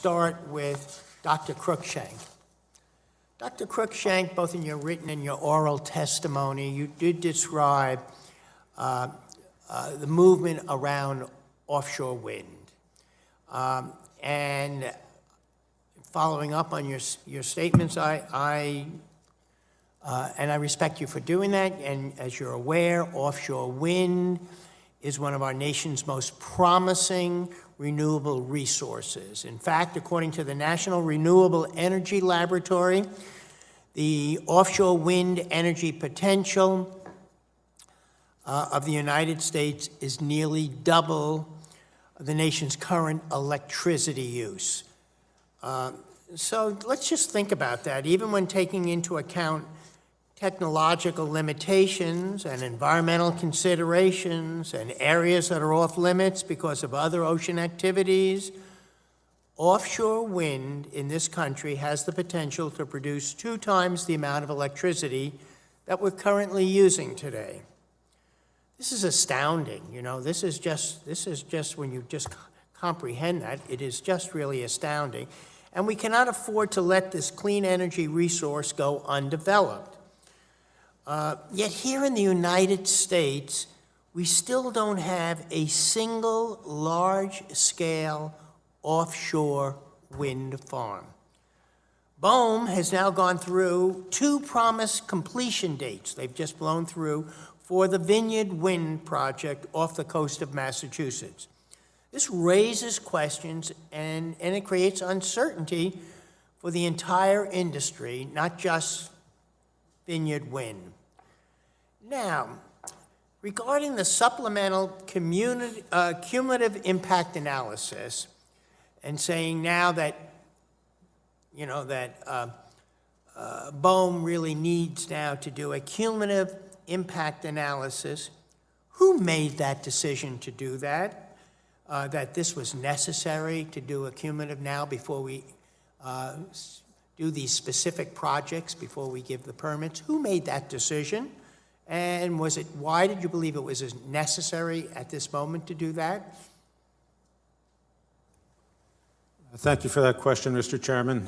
start with Dr. Cruickshank. Dr. Cruickshank, both in your written and your oral testimony, you did describe the movement around offshore wind. And following up on your statements, and I respect you for doing that, and as you're aware, offshore wind is one of our nation's most promising renewable resources. In fact, according to the National Renewable Energy Laboratory, the offshore wind energy potential of the United States is nearly double the nation's current electricity use. So let's just think about that. Even when taking into account technological limitations and environmental considerations and areas that are off limits because of other ocean activities, offshore wind in this country has the potential to produce 2 times the amount of electricity that we're currently using today. This is astounding, you know. This is just when you just comprehend that, it is just really astounding. And we cannot afford to let this clean energy resource go undeveloped. Yet here in the United States, we still don't have a single large-scale offshore wind farm. BOEM has now gone through 2 promised completion dates they've just blown through for the Vineyard Wind project off the coast of Massachusetts. This raises questions and it creates uncertainty for the entire industry, not just Vineyard Wind. Now, regarding the supplemental cumulative impact analysis, and saying now that, you know, that BOEM really needs now to do a cumulative impact analysis, who made that decision to do that? That this was necessary to do a cumulative now before we do these specific projects, before we give the permits? Who made that decision? And why did you believe it was necessary at this moment to do that? Thank you for that question, Mr. Chairman.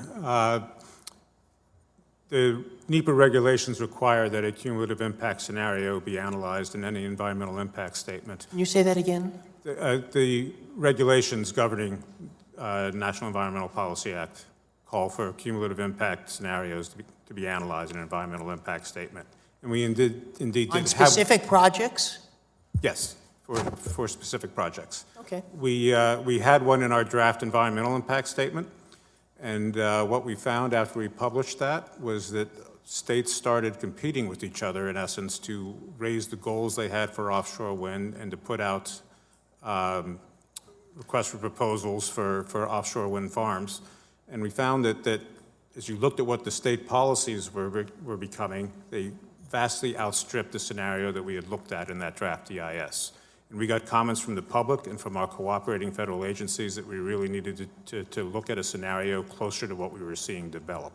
The NEPA regulations require that a cumulative impact scenario be analyzed in any environmental impact statement. Can you say that again? The regulations governing National Environmental Policy Act call for cumulative impact scenarios to be analyzed in an environmental impact statement. And we indeed did on specific projects? Yes, for specific projects. Okay. We had one in our draft environmental impact statement, and what we found after we published that was that states started competing with each other, in essence, to raise the goals they had for offshore wind and to put out requests for proposals for offshore wind farms. And we found that as you looked at what the state policies were becoming, they vastly outstripped the scenario that we had looked at in that draft EIS. And we got comments from the public and from our cooperating federal agencies that we really needed to look at a scenario closer to what we were seeing develop.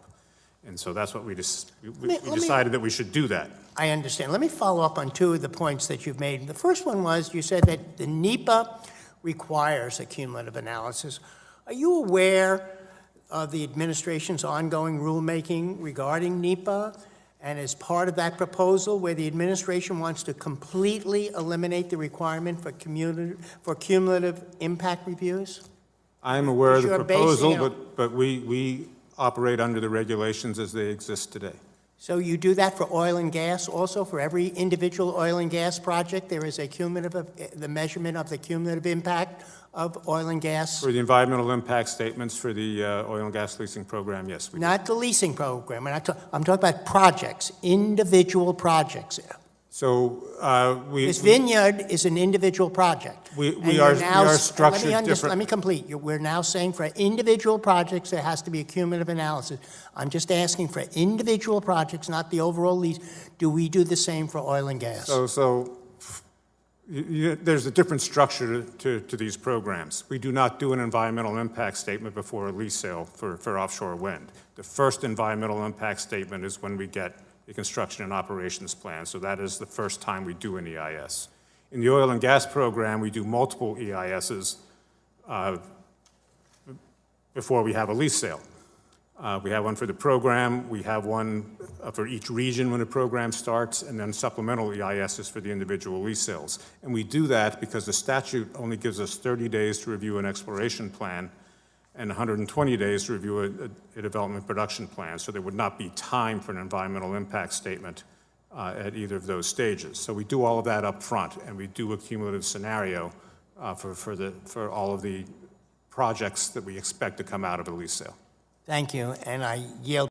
And so that's what we decided that we should do that. I understand. Let me follow up on 2 of the points that you've made. The first one was you said that the NEPA requires a cumulative analysis. Are you aware of the administration's ongoing rulemaking regarding NEPA? And as part of that proposal, where the administration wants to completely eliminate the requirement for cumulative impact reviews? I'm aware of the proposal, but we operate under the regulations as they exist today. So you do that for oil and gas also? For every individual oil and gas project, there is a the measurement of the cumulative impact of oil and gas? For the environmental impact statements for the oil and gas leasing program, yes. We Not the leasing program. I'm talking about projects, individual projects. So this vineyard is an individual project. We are structured different. Let me complete. We're now saying for individual projects there has to be a cumulative analysis. I'm just asking for individual projects, not the overall lease. Do we do the same for oil and gas? There's a different structure to these programs. We do not do an environmental impact statement before a lease sale for offshore wind. The first environmental impact statement is when we get a construction and operations plan, so that is the first time we do an EIS. In the oil and gas program, we do multiple EISs before we have a lease sale. We have one for the program, we have one for each region when the program starts, and then supplemental EISs for the individual lease sales. And we do that because the statute only gives us 30 days to review an exploration plan and 120 days to review a development production plan. So there would not be time for an environmental impact statement at either of those stages. So we do all of that up front, and we do a cumulative scenario for all of the projects that we expect to come out of a lease sale. Thank you, and I yield.